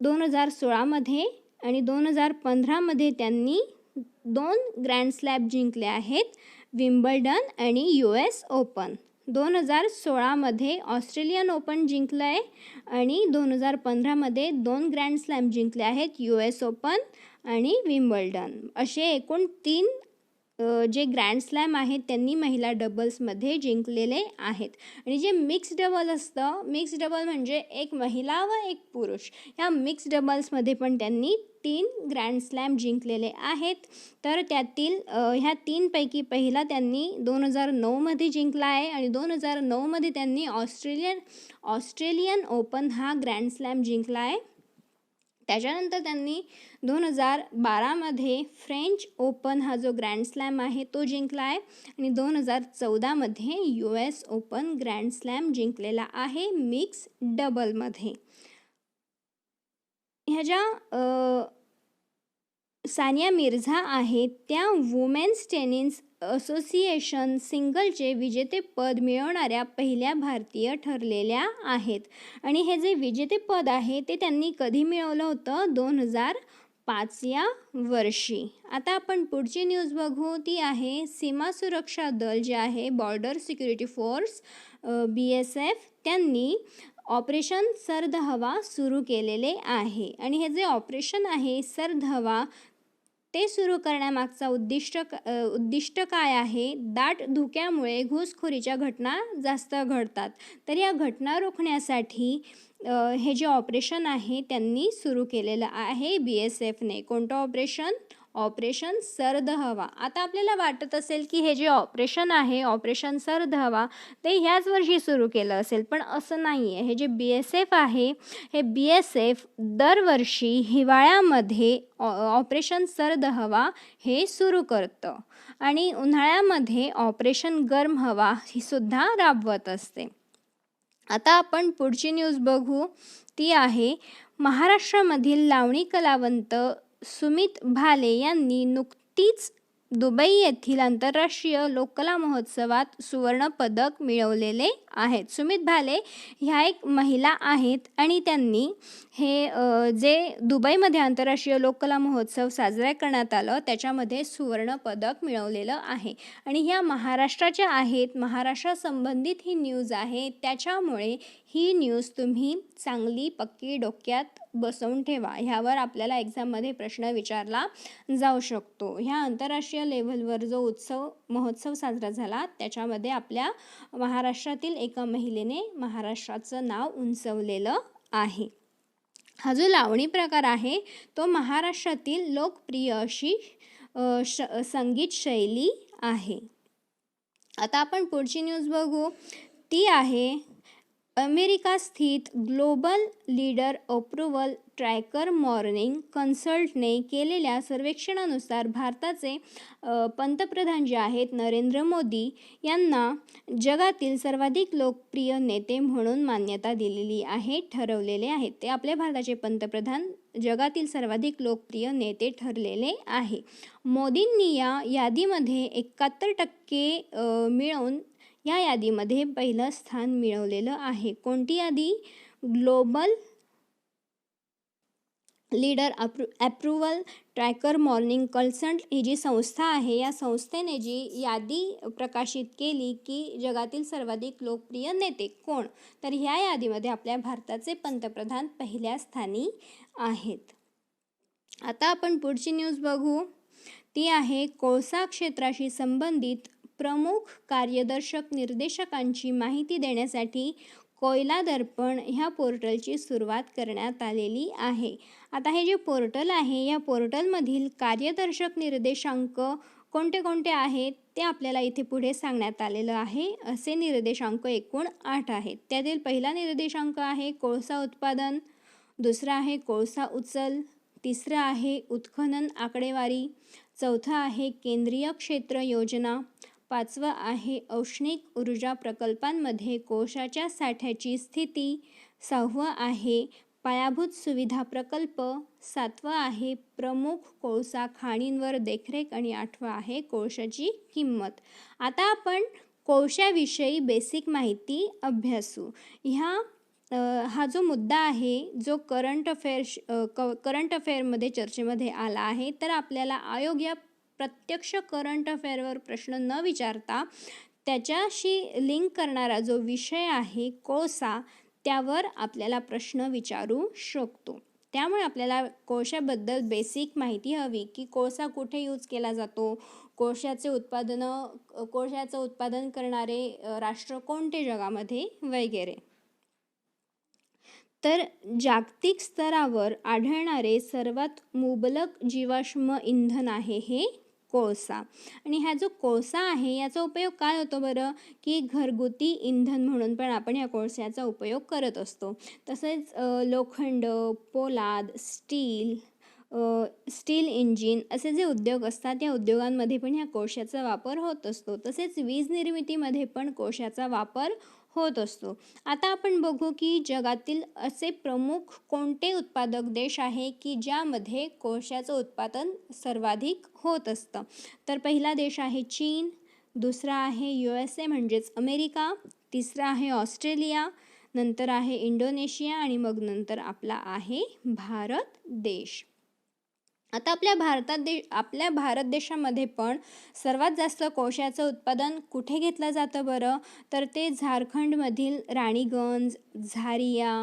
2016मध्ये आणि 2015मध्ये त्यांनी 2 ग्रँड स्लॅम जिंकले आहेत, विम्बल्डन आणि US ओपन. 2016मध्ये ऑस्ट्रेलियन ओपन जिंकलं आहे आणि 2015मध्ये 2 ग्रँड स्लॅम जिंकले आहेत, US ओपन आणि विम्बल्डन. असे एकूण 3 जे ग्रँड स्लॅम आहेत त्यांनी महिला डबल्समध्ये जिंकलेले आहेत. आणि जे मिक्स डबल असतं, मिक्स डबल म्हणजे एक महिला व एक पुरुष, या मिक्स डबल्समध्ये पण त्यांनी 3 ग्रँड स्लॅम जिंकलेले आहेत. तर त्यातील ह्या 3पैकी पहिला त्यांनी 2009मध्ये जिंकला आहे आणि 2009मध्ये त्यांनी ऑस्ट्रेलियन ओपन हा ग्रँड स्लॅम जिंकला आहे. त्याच्यानंतर त्यांनी 2012मध्ये फ्रेंच ओपन हा जो ग्रँड स्लॅम आहे तो जिंकला आहे आणि 2014मध्ये US ओपन ग्रँड स्लॅम जिंकलेला आहे मिक्स डबलमध्ये. ह्या ज्या सानिया मिर्झा आहेत त्या वुमेन्स टेनिस असोसिएशन सिंगलचे विजेतेपद मिळवणाऱ्या पहिल्या भारतीय ठरलेल्या आहेत. आणि हे जे विजेतेपद आहे ते त्यांनी कधी मिळवलं होतं? 2005 या वर्षी. आता आपण पुढची न्यूज बघू. ती आहे सीमा सुरक्षा दल जे आहे बॉर्डर सिक्युरिटी फोर्स BSF, त्यांनी ऑपरेशन सर्द हवा सुरू केलेले आहे. आणि हे जे ऑपरेशन आहे सर्द हवा ते सुरू करण्यामागचा उद्दिष्ट काय आहे? दाट धुक्यामुळे घुसखोरीच्या घटना जास्त घडतात. तर या घटना रोखण्यासाठी हे जे ऑपरेशन आहे त्यांनी सुरू केलेलं आहे BSFने. कोणतं ऑपरेशन? ऑपरेशन सर्द हवा. आता आपल्याला वाटत असेल की हे जे ऑपरेशन आहे, ऑपरेशन सर्द हवा, ते ह्याच वर्षी सुरू केलं असेल, पण असं नाही आहे. हे जे BSF आहे, हे BSF दरवर्षी हिवाळ्यामध्ये ऑपरेशन सर्द हवा हे सुरू करतं आणि उन्हाळ्यामध्ये ऑपरेशन गर्म हवा ही सुद्धा राबवत असते. आता आपण पुढची न्यूज बघू. ती आहे महाराष्ट्रामधील लावणी कलावंत सुमित भाले यांनी नुकतीच दुबई येथील आंतरराष्ट्रीय लोककला महोत्सवात सुवर्णपदक मिळवलेले आहेत. सुमित भाले ह्या एक महिला आहेत आणि त्यांनी हे जे दुबईमध्ये आंतरराष्ट्रीय लोककला महोत्सव साजरा करण्यात आलं त्याच्यामध्ये सुवर्णपदक मिळवलेलं आहे आणि ह्या महाराष्ट्राच्या आहेत. महाराष्ट्रासंबंधित ही न्यूज आहे, त्याच्यामुळे ही न्यूज तुम्ही चांगली पक्की डोक्यात बसवून ठेवा. ह्यावर आपल्याला एक्झाममध्ये प्रश्न विचारला जाऊ शकतो. ह्या आंतरराष्ट्रीय लेव्हलवर जो महोत्सव साजरा झाला त्याच्यामध्ये आपल्या महाराष्ट्रातील एका महिलेने महाराष्ट्राचं नाव उंचवलेलं आहे. हा जो लावणी प्रकार आहे तो महाराष्ट्रातील लोकप्रिय अशी संगीत शैली आहे. आता आपण पुढची न्यूज बघू. ती आहे अमेरिका स्थित global leader approval tracker morning कन्सल्टने केलेल्या सर्वेक्षणानुसार भारताचे पंतप्रधान जे आहेत नरेंद्र मोदी यांना जगातील सर्वाधिक लोकप्रिय नेते म्हणून मान्यता दिलेली आहे, ठरवलेले आहेत. ते आपल्या भारताचे पंतप्रधान जगातील सर्वाधिक लोकप्रिय नेते ठरलेले आहे. मोदींनी या यादीमध्ये 71% मिळवून या यादीमध्ये पहिलं स्थान मिळवलेलं आहे. कोणती यादी? Global leader approval tracker morning consult ही जी संस्था आहे, या संस्थेने जी यादी प्रकाशित केली की जगातील सर्वाधिक लोकप्रिय नेते कोण, तर ह्या यादीमध्ये आपल्या भारताचे पंतप्रधान पहिल्या स्थानी आहेत. आता आपण पुढची न्यूज बघू. ती आहे कोळसा क्षेत्राशी संबंधित प्रमुख कार्यदर्शक निर्देशकांची माहिती देण्यासाठी कोयला दर्पण ह्या पोर्टलची सुरुवात करण्यात आलेली आहे. आता हे जे पोर्टल आहे या पोर्टलमधील कार्यदर्शक निर्देशांक कोणते कोणते आहेत ते आपल्याला इथे पुढे सांगण्यात आलेलं आहे. असे निर्देशांक एकूण 8 आहेत. त्यातील पहिला निर्देशांक आहे कोळसा उत्पादन, दुसरा आहे कोळसा उचल, तिसरं आहे उत्खनन आकडेवारी, चौथं आहे केंद्रीय क्षेत्र योजना, पाचवं आहे औष्णिक ऊर्जा प्रकल्पांमध्ये कोळशाच्या साठ्याची स्थिती, सहावं आहे पायाभूत सुविधा प्रकल्प, सातवं आहे प्रमुख कोळसा खाणींवर देखरेख आणि आठवं आहे कोळशाची किंमत. आता आपण कोळशाविषयी बेसिक माहिती अभ्यासू. हा जो मुद्दा आहे जो करंट अफेअरमध्ये चर्चेमध्ये आला आहे, तर आपल्याला आयोग या प्रत्यक्ष करंट अफेअरवर प्रश्न न विचारता त्याच्याशी लिंक करणारा जो विषय आहे कोळसा, त्यावर आपल्याला प्रश्न विचारू शकतो. त्यामुळे आपल्याला कोळशाबद्दल बेसिक माहिती हवी की कोळसा कुठे यूज केला जातो, कोळशाचं उत्पादन करणारे राष्ट्र कोणते जगामध्ये वगैरे. तर जागतिक स्तरावर आढळणारे सर्वात मुबलक जीवाश्म इंधन आहे हे कोळसा. आणि हा जो कोळसा आहे याचा उपयोग काय होतो बरं, की घरगुती इंधन म्हणून पण आपण या कोळशाचा उपयोग करत असतो. तसेच लोखंड, पोलाद, स्टील इंजिन असे जे उद्योग असतात या उद्योगांमध्ये पण ह्या कोळशाचा वापर होत असतो. तसेच वीज निर्मितीमध्ये पण कोळशाचा वापर होत असतो. आता आपण बघू की जगातील असे प्रमुख कोणते उत्पादक देश आहे की ज्यामध्ये कोळशाचं उत्पादन सर्वाधिक होत असतं. तर पहिला देश आहे चीन, दुसरा आहे USA म्हणजेच अमेरिका, तिसरा आहे ऑस्ट्रेलिया, नंतर आहे इंडोनेशिया आणि मग नंतर आपला आहे भारत देश. आता आपल्या भारत देशामध्ये पण सर्वात जास्त कोळशाचं उत्पादन कुठे घेतलं जातं बरं, तर ते झारखंडमधील राणीगंज, झारिया,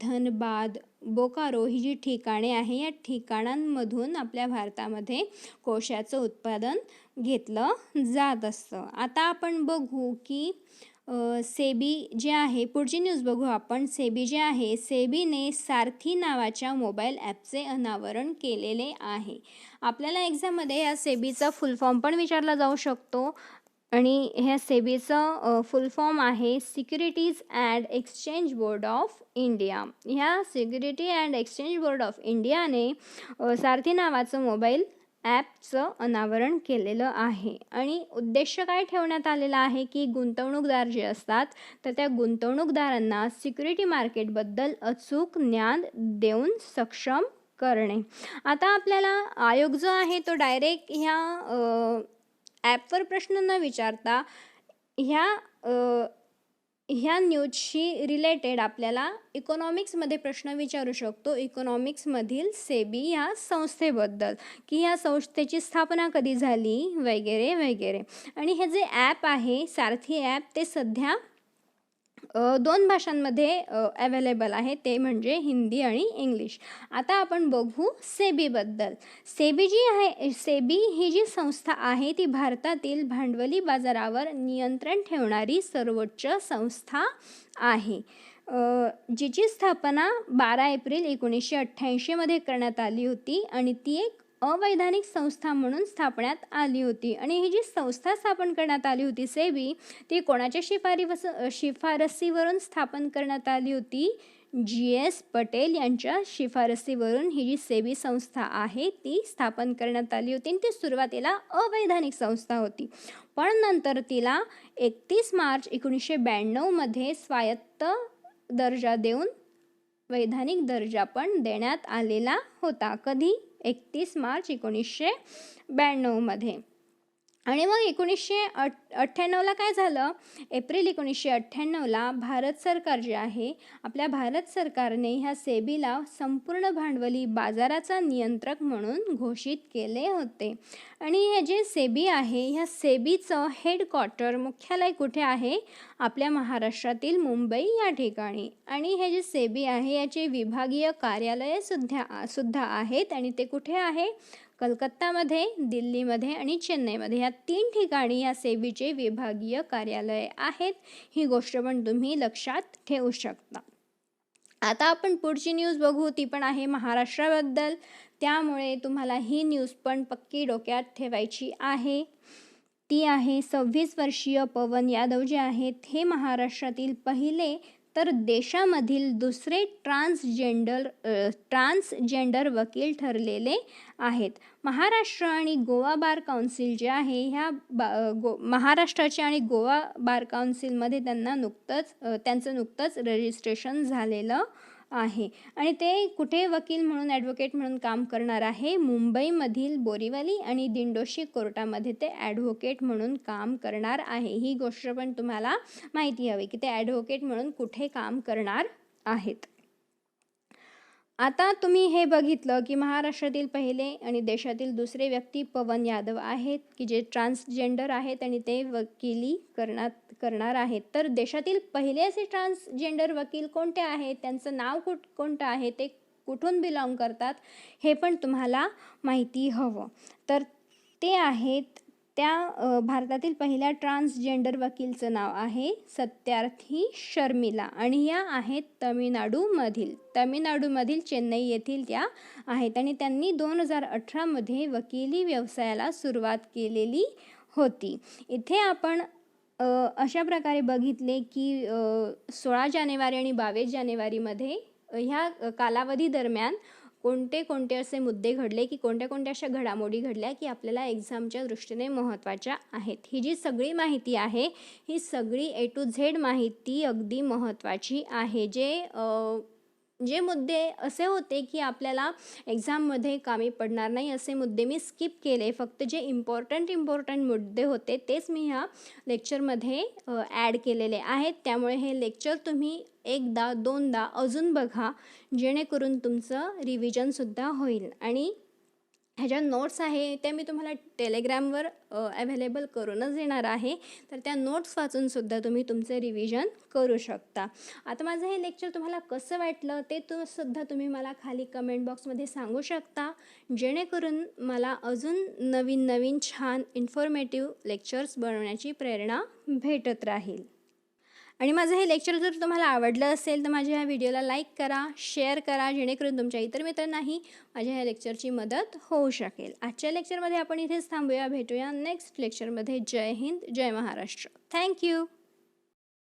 धनबाद, बोकारो ही जी ठिकाणे आहे या ठिकाणांमधून आपल्या भारतामध्ये कोळशाचं उत्पादन घेतलं जात असतं. आता आपण बघू की सेबी जे आहे, पुढची न्यूज बघू आपण. सेबी जे आहे, सेबीने सारथी नावाच्या मोबाईल ॲपचे अनावरण केलेले आहे. आपल्याला एक्झाममध्ये या सेबीचा फुल फॉर्म पण विचारला जाऊ शकतो आणि ह्या सेबीचं फुल फॉर्म आहे securities and exchange board of India. ह्या security and exchange board of इंडियाने सारथी नावाचं मोबाईल ॲपचं अनावरण केलेलं आहे आणि उद्देश काय ठेवण्यात आलेला आहे की गुंतवणूकदार जे असतात तर त्या गुंतवणूकदारांना सिक्युरिटी मार्केटबद्दल अचूक ज्ञान देऊन सक्षम करणे. आता आपल्याला आयोग जो आहे तो डायरेक्ट ह्या ॲपवर प्रश्न न विचारता ह्या न्यूजशी रिलेटेड आपल्याला इकॉनॉमिक्समध्ये प्रश्न विचारू शकतो. इकॉनॉमिक्समधील सेबी ह्या संस्थेबद्दल की ह्या संस्थेची स्थापना कधी झाली वगैरे वगैरे. आणि हे जे ॲप आहे सारथी ॲप ते सध्या 2 भाषांमध्ये अवेलेबल आहे, ते म्हणजे हिंदी आणि इंग्लिश. आता आपण बघू सेबीबद्दल. सेबी ही जी संस्था आहे ती भारतातील भांडवली बाजारावर नियंत्रण ठेवणारी सर्वोच्च संस्था आहे. जिची स्थापना 12 एप्रिल 1988 मध्ये करण्यात आली होती आणि ती एक अवैधानिक संस्था म्हणून स्थापण्यात आली होती. आणि ही जी संस्था स्थापन करण्यात आली होती सेबी, ती कोणाच्या शिफारसीवरून स्थापन करण्यात आली होती? GS पटेल यांच्या शिफारसीवरून ही जी सेबी संस्था आहे ती स्थापन करण्यात आली होती. आणि ती सुरुवातीला अवैधानिक संस्था होती, पण नंतर तिला 31 मार्च 1992 मध्ये स्वायत्त दर्जा देऊन वैधानिक दर्जा पण देण्यात आलेला होता. कधी? 31 मार्च 1992 मध्ये. आणि मग 1998ला काय झालं? एप्रिल 1998ला भारत सरकार जे आहे, आपल्या भारत सरकारने ह्या सेबीला संपूर्ण भांडवली बाजाराचा नियंत्रक म्हणून घोषित केले होते. आणि हे जे सेबी आहे, ह्या सेबीचं हेडक्वार्टर मुख्यालय कुठे आहे? आपल्या महाराष्ट्रातील मुंबई या ठिकाणी. आणि हे जे सेबी आहे याचे विभागीय कार्यालये सुद्धा आहेत आणि ते कुठे आहे? कलकत्तामध्ये, दिल्लीमध्ये आणि चेन्नईमध्ये या 3 ठिकाणी या सेबीचे विभागीय कार्यालय आहेत. ही गोष्ट पण तुम्ही लक्षात ठेवू शकता. आता आपण पुढची न्यूज बघू, ती पण आहे महाराष्ट्राबद्दल. त्यामुळे तुम्हाला ही न्यूज पण पक्की डोक्यात ठेवायची आहे. ती आहे 26 वर्षीय पवन यादव जे आहेत हे महाराष्ट्रातील पहिले तर देशामधील दुसरे ट्रान्सजेंडर वकील ठरलेले आहेत. महाराष्ट्र आणि गोवा बार काउन्सिल जे आहे ह्या महाराष्ट्राचे आणि गोवा बार काउन्सिलमध्ये त्यांचं नुकतंच रजिस्ट्रेशन झालेलं आहे. आणि ते कुठे वकील म्हणून, ॲडव्होकेट म्हणून काम करणार आहे? मुंबईमधील बोरीवली आणि दिंडोशी कोर्टामध्ये ते ॲडव्होकेट म्हणून काम करणार आहे. ही गोष्ट पण तुम्हाला माहिती हवी की ते ॲडव्होकेट म्हणून कुठे काम करणार आहेत. आता तुम्ही हे बघितलं की महाराष्ट्रातील पहिले आणि देशातील दुसरे व्यक्ती पवन यादव आहेत की जे ट्रान्सजेंडर आहेत आणि ते वकिली करणार आहेत. तर देशातील पहिले असे ट्रान्सजेंडर वकील कोणते आहेत? त्यांचं नाव कोणतं आहे? ते कुठून बिलॉंग करतात? हे पण तुम्हाला माहिती हवं. तर ते आहेत त्या भारतातील पहिल्या ट्रान्सजेंडर वकीलचं नाव आहे सत्यार्थी शर्मिला आणि या आहेत तमिळनाडूमधील चेन्नई येथील त्या आहेत. आणि त्यांनी 2018 मध्ये वकिली व्यवसायाला सुरुवात केलेली होती. इथे आपण अशा प्रकारे बघितले की 16 जानेवारी आणि 22 जानेवारीमध्ये ह्या कालावधी दरम्यान कोणते असे मुद्दे घडले की कोणत्या अशा घडामोडी घडल्या की आपल्याला एक्झामच्या दृष्टीने महत्त्वाच्या आहेत. ही जी सगळी माहिती आहे ही सगळी A to Z माहिती अगदी महत्त्वाची आहे. जे मुद्दे असे होते की आपल्याला एक्झाममध्ये कामी पडणार नाही असे मुद्दे मी स्किप केले. फक्त जे इम्पॉर्टंट मुद्दे होते तेच मी ह्या लेक्चरमध्ये ॲड केलेले आहेत. त्यामुळे हे लेक्चर तुम्ही एकदा दोनदा अजून बघा जेणेकरून तुमचं रिव्हिजनसुद्धा होईल. आणि ह्याच्या नोट्स आहे त्या मी तुम्हाला टेलिग्रामवर अवेलेबल करूनच देणार आहे. तर त्या नोट्स वाचूनसुद्धा तुम्ही तुमचं रिव्हिजन करू शकता. आता माझं हे लेक्चर तुम्हाला कसं वाटलं ते सुद्धा तुम्ही मला खाली कमेंट बॉक्समध्ये सांगू शकता जेणेकरून मला अजून नवीन छान इन्फॉर्मेटिव्ह लेक्चर्स बनवण्याची प्रेरणा भेटत राहील. आणि माझं हे लेक्चर जर तुम्हाला आवडलं असेल तर माझ्या ह्या व्हिडिओला लाईक करा, शेअर करा, जेणेकरून तुमच्या इतर मित्रांनाही माझ्या ह्या लेक्चरची मदत होऊ शकेल. आजच्या लेक्चरमध्ये आपण इथेच थांबूया. भेटूया नेक्स्ट लेक्चरमध्ये. जय हिंद, जय महाराष्ट्र. थँक्यू.